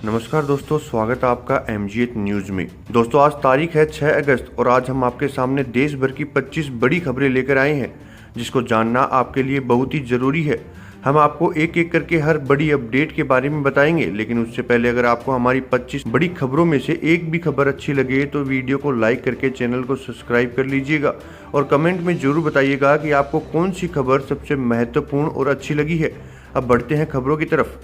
नमस्कार दोस्तों, स्वागत है आपका MGH न्यूज में। दोस्तों, आज तारीख है 6 अगस्त और आज हम आपके सामने देश भर की 25 बड़ी खबरें लेकर आए हैं, जिसको जानना आपके लिए बहुत ही जरूरी है। हम आपको एक एक करके हर बड़ी अपडेट के बारे में बताएंगे, लेकिन उससे पहले अगर आपको हमारी 25 बड़ी खबरों में से एक भी खबर अच्छी लगे तो वीडियो को लाइक करके चैनल को सब्सक्राइब कर लीजिएगा और कमेंट में जरूर बताइएगा कि आपको कौन सी खबर सबसे महत्वपूर्ण और अच्छी लगी है। अब बढ़ते हैं खबरों की तरफ।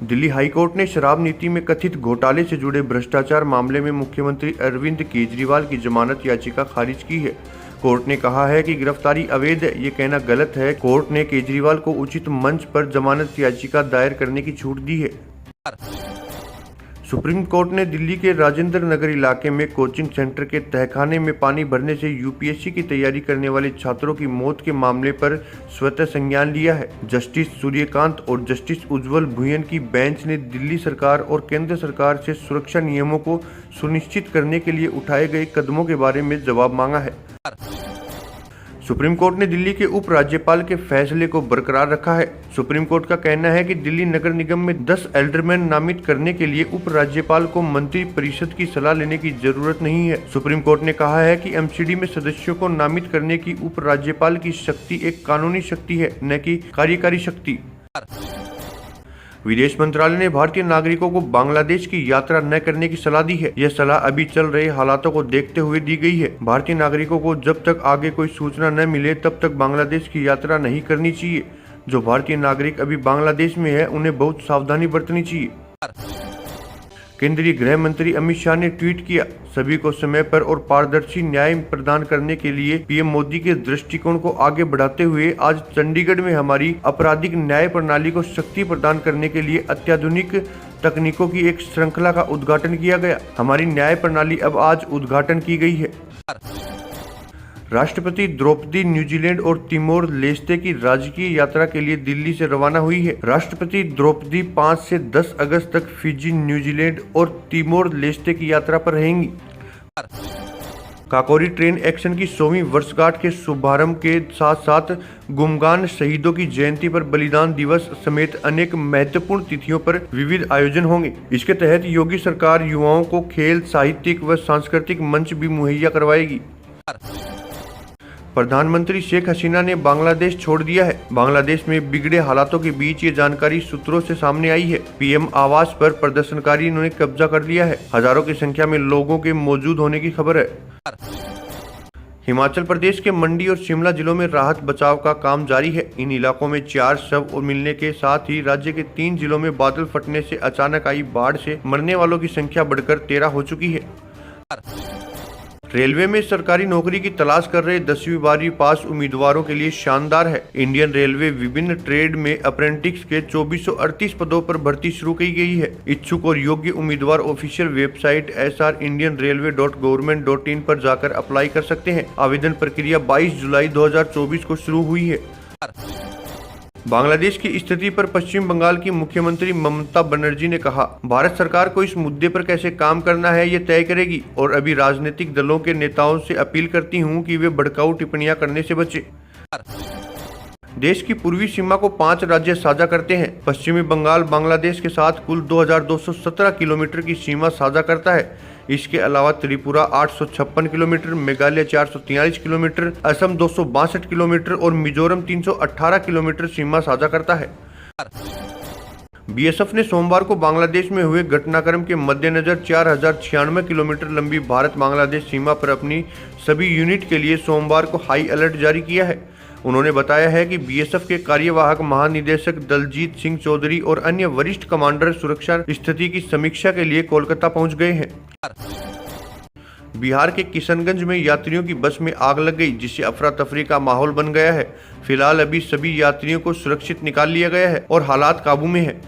दिल्ली हाईकोर्ट ने शराब नीति में कथित घोटाले से जुड़े भ्रष्टाचार मामले में मुख्यमंत्री अरविंद केजरीवाल की जमानत याचिका खारिज की है। कोर्ट ने कहा है कि गिरफ्तारी अवैध है, ये कहना गलत है। कोर्ट ने केजरीवाल को उचित मंच पर जमानत याचिका दायर करने की छूट दी है। सुप्रीम कोर्ट ने दिल्ली के राजेंद्र नगर इलाके में कोचिंग सेंटर के तहखाने में पानी भरने से यूपीएससी की तैयारी करने वाले छात्रों की मौत के मामले पर स्वतः संज्ञान लिया है। जस्टिस सूर्यकांत और जस्टिस उज्जवल भुयन की बेंच ने दिल्ली सरकार और केंद्र सरकार से सुरक्षा नियमों को सुनिश्चित करने के लिए उठाए गए कदमों के बारे में जवाब मांगा है। सुप्रीम कोर्ट ने दिल्ली के उप राज्यपाल के फैसले को बरकरार रखा है। सुप्रीम कोर्ट का कहना है कि दिल्ली नगर निगम में 10 एल्डरमैन नामित करने के लिए उप राज्यपाल को मंत्री परिषद की सलाह लेने की जरूरत नहीं है। सुप्रीम कोर्ट ने कहा है कि एमसीडी में सदस्यों को नामित करने की उप राज्यपाल की शक्ति एक कानूनी शक्ति है, न कि कार्यकारी शक्ति। विदेश मंत्रालय ने भारतीय नागरिकों को बांग्लादेश की यात्रा न करने की सलाह दी है। यह सलाह अभी चल रहे हालातों को देखते हुए दी गई है। भारतीय नागरिकों को जब तक आगे कोई सूचना न मिले तब तक बांग्लादेश की यात्रा नहीं करनी चाहिए। जो भारतीय नागरिक अभी बांग्लादेश में है उन्हें बहुत सावधानी बरतनी चाहिए। केंद्रीय गृह मंत्री अमित शाह ने ट्वीट किया, सभी को समय पर और पारदर्शी न्याय प्रदान करने के लिए पीएम मोदी के दृष्टिकोण को आगे बढ़ाते हुए आज चंडीगढ़ में हमारी आपराधिक न्याय प्रणाली को शक्ति प्रदान करने के लिए अत्याधुनिक तकनीकों की एक श्रृंखला का उद्घाटन किया गया। हमारी न्याय प्रणाली अब आज उद्घाटन की गई है। राष्ट्रपति द्रौपदी न्यूजीलैंड और तिमोर लेस्ते की राजकीय यात्रा के लिए दिल्ली से रवाना हुई है। राष्ट्रपति द्रौपदी 5 से 10 अगस्त तक फिजी, न्यूजीलैंड और तिमोर लेस्ते की यात्रा पर रहेंगी। काकोरी ट्रेन एक्शन की 100वीं वर्षगांठ के शुभारंभ के साथ साथ गुमगान शहीदों की जयंती पर बलिदान दिवस समेत अनेक महत्वपूर्ण तिथियों पर विविध आयोजन होंगे। इसके तहत योगी सरकार युवाओं को खेल, साहित्यिक व सांस्कृतिक मंच भी मुहैया करवाएगी। प्रधानमंत्री शेख हसीना ने बांग्लादेश छोड़ दिया है। बांग्लादेश में बिगड़े हालातों के बीच ये जानकारी सूत्रों से सामने आई है। पीएम आवास पर प्रदर्शनकारियों ने कब्जा कर लिया है। हजारों की संख्या में लोगों के मौजूद होने की खबर है। हिमाचल प्रदेश के मंडी और शिमला जिलों में राहत बचाव का काम जारी है। इन इलाकों में 4 शव मिलने के साथ ही राज्य के 3 जिलों में बादल फटने से अचानक आई बाढ़ से मरने वालों की संख्या बढ़कर 13 हो चुकी है। रेलवे में सरकारी नौकरी की तलाश कर रहे 10वीं 12वीं पास उम्मीदवारों के लिए शानदार है। इंडियन रेलवे विभिन्न ट्रेड में अप्रेंटिस के 2438 पदों पर भर्ती शुरू की गई है। इच्छुक और योग्य उम्मीदवार ऑफिशियल वेबसाइट srindianrailway.government.in पर जाकर अप्लाई कर सकते हैं। आवेदन प्रक्रिया 22 जुलाई 2024 को शुरू हुई है। बांग्लादेश की स्थिति पर पश्चिम बंगाल की मुख्यमंत्री ममता बनर्जी ने कहा, भारत सरकार को इस मुद्दे पर कैसे काम करना है ये तय करेगी और अभी राजनीतिक दलों के नेताओं से अपील करती हूं कि वे भड़काऊ टिप्पणियां करने से बचें। देश की पूर्वी सीमा को 5 राज्य साझा करते हैं। पश्चिमी बंगाल बांग्लादेश के साथ कुल 2217 किलोमीटर की सीमा साझा करता है। इसके अलावा Tripura 856 kilometre, Meghalaya 443 kilometre, Assam 262 kilometre और मिजोरम 318 किलोमीटर सीमा साझा करता है। बीएसएफ ने सोमवार को बांग्लादेश में हुए घटनाक्रम के मद्देनजर 4096 किलोमीटर लंबी भारत बांग्लादेश सीमा पर अपनी सभी यूनिट के लिए सोमवार को हाई अलर्ट जारी किया है। उन्होंने बताया है कि बीएसएफ के कार्यवाहक महानिदेशक दलजीत सिंह चौधरी और अन्य वरिष्ठ कमांडर सुरक्षा स्थिति की समीक्षा के लिए कोलकाता पहुंच गए हैं। बिहार के किशनगंज में यात्रियों की बस में आग लग गई, जिससे अफरा तफरी का माहौल बन गया है। फिलहाल अभी सभी यात्रियों को सुरक्षित निकाल लिया गया है और हालात काबू में है।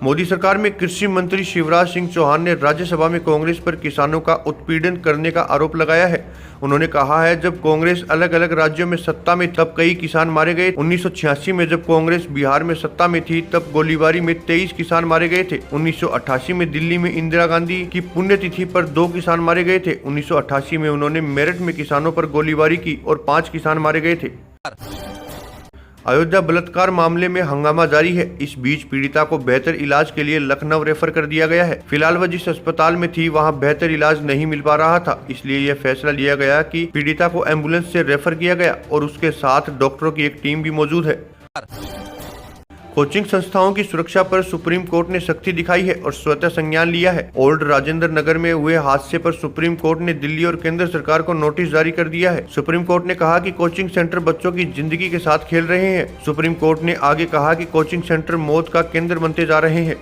मोदी सरकार में कृषि मंत्री शिवराज सिंह चौहान ने राज्यसभा में कांग्रेस पर किसानों का उत्पीड़न करने का आरोप लगाया है। उन्होंने कहा है, जब कांग्रेस अलग अलग राज्यों में सत्ता में तब कई किसान मारे गए। 1986 में जब कांग्रेस बिहार में सत्ता में थी तब गोलीबारी में 23 किसान मारे गए थे। 1988 में दिल्ली में इंदिरा गांधी की पुण्यतिथि पर 2 किसान मारे गए थे। 1988 में उन्होंने मेरठ में किसानों पर गोलीबारी की और 5 किसान मारे गए थे। अयोध्या बलात्कार मामले में हंगामा जारी है। इस बीच पीड़िता को बेहतर इलाज के लिए लखनऊ रेफर कर दिया गया है। फिलहाल वह जिस अस्पताल में थी वहां बेहतर इलाज नहीं मिल पा रहा था, इसलिए यह फैसला लिया गया कि पीड़िता को एम्बुलेंस से रेफर किया गया और उसके साथ डॉक्टरों की एक टीम भी मौजूद है। कोचिंग संस्थाओं की सुरक्षा पर सुप्रीम कोर्ट ने सख्ती दिखाई है और स्वतः संज्ञान लिया है। ओल्ड राजेंद्र नगर में हुए हादसे पर सुप्रीम कोर्ट ने दिल्ली और केंद्र सरकार को नोटिस जारी कर दिया है। सुप्रीम कोर्ट ने कहा कि कोचिंग सेंटर बच्चों की जिंदगी के साथ खेल रहे हैं। सुप्रीम कोर्ट ने आगे कहा कि कोचिंग सेंटर मौत का केंद्र बनते जा रहे हैं।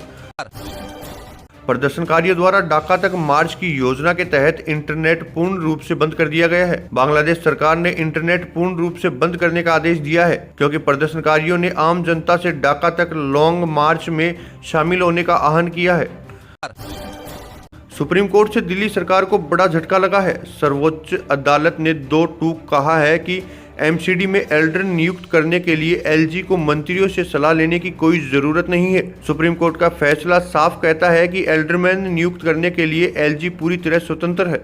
प्रदर्शनकारियों द्वारा ढाका तक मार्च की योजना के तहत इंटरनेट पूर्ण रूप से बंद कर दिया गया है। बांग्लादेश सरकार ने इंटरनेट पूर्ण रूप से बंद करने का आदेश दिया है क्योंकि प्रदर्शनकारियों ने आम जनता से ढाका तक लॉन्ग मार्च में शामिल होने का आह्वान किया है। सुप्रीम कोर्ट से दिल्ली सरकार को बड़ा झटका लगा है। सर्वोच्च अदालत ने 2 टूक कहा है कि एमसीडी में एल्डर नियुक्त करने के लिए एलजी को मंत्रियों से सलाह लेने की कोई जरूरत नहीं है। सुप्रीम कोर्ट का फैसला साफ कहता है कि एल्डरमैन नियुक्त करने के लिए एलजी पूरी तरह स्वतंत्र है।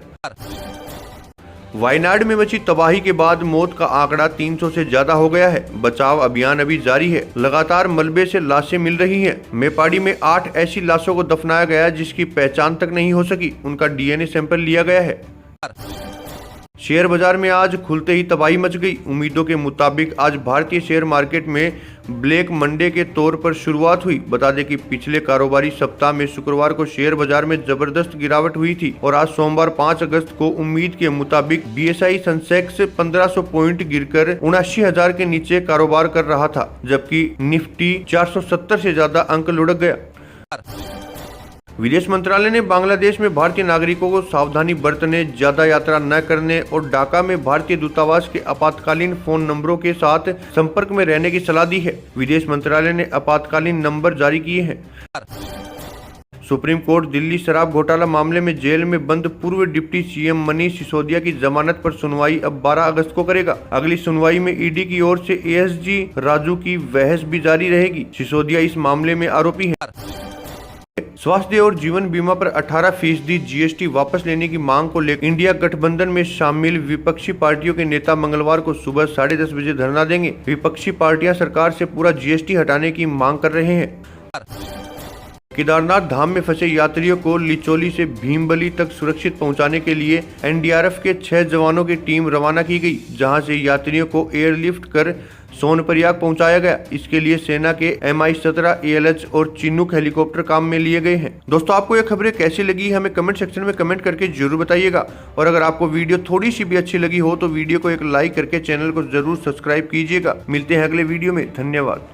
वायनाड में मची तबाही के बाद मौत का आंकड़ा 300 से ज्यादा हो गया है। बचाव अभियान अभी जारी है। लगातार मलबे से लाशें मिल रही हैं। मेपाड़ी में 8 ऐसी लाशों को दफनाया गया जिसकी पहचान तक नहीं हो सकी। उनका डीएनए सैंपल लिया गया है। शेयर बाजार में आज खुलते ही तबाही मच गई। उम्मीदों के मुताबिक आज भारतीय शेयर मार्केट में ब्लैक मंडे के तौर पर शुरुआत हुई। बता दें कि पिछले कारोबारी सप्ताह में शुक्रवार को शेयर बाजार में जबरदस्त गिरावट हुई थी और आज सोमवार 5 अगस्त को उम्मीद के मुताबिक बीएसई सेंसेक्स 1500 पॉइंट गिरकर 79,000 के नीचे कारोबार कर रहा था, जबकि निफ्टी 470 से ज्यादा अंक लुढ़क गया। विदेश मंत्रालय ने बांग्लादेश में भारतीय नागरिकों को सावधानी बरतने, ज्यादा यात्रा न करने और ढाका में भारतीय दूतावास के आपातकालीन फोन नंबरों के साथ संपर्क में रहने की सलाह दी है। विदेश मंत्रालय ने आपातकालीन नंबर जारी किए हैं। सुप्रीम कोर्ट दिल्ली शराब घोटाला मामले में जेल में बंद पूर्व डिप्टी सीएम मनीष सिसोदिया की जमानत पर सुनवाई अब 12 अगस्त को करेगा। अगली सुनवाई में ईडी की ओर से एएसजी राजू की बहस भी जारी रहेगी। सिसोदिया इस मामले में आरोपी है। स्वास्थ्य और जीवन बीमा पर 18% जीएसटी वापस लेने की मांग को लेकर इंडिया गठबंधन में शामिल विपक्षी पार्टियों के नेता मंगलवार को सुबह 10:30 बजे धरना देंगे। विपक्षी पार्टियां सरकार से पूरा जीएसटी हटाने की मांग कर रहे हैं। केदारनाथ धाम में फंसे यात्रियों को लिचोली से भीमबली तक सुरक्षित पहुंचाने के लिए एनडीआरएफ के 6 जवानों की टीम रवाना की गई, जहां से यात्रियों को एयरलिफ्ट कर सोनप्रयाग पहुंचाया गया। इसके लिए सेना के MI-17 ALH और चिनूक हेलीकॉप्टर काम में लिए गए हैं। दोस्तों, आपको ये खबरें कैसी लगी हमें कमेंट सेक्शन में कमेंट करके जरूर बताइएगा और अगर आपको वीडियो थोड़ी सी भी अच्छी लगी हो तो वीडियो को एक लाइक करके चैनल को जरूर सब्सक्राइब कीजिएगा। मिलते हैं अगले वीडियो में। धन्यवाद।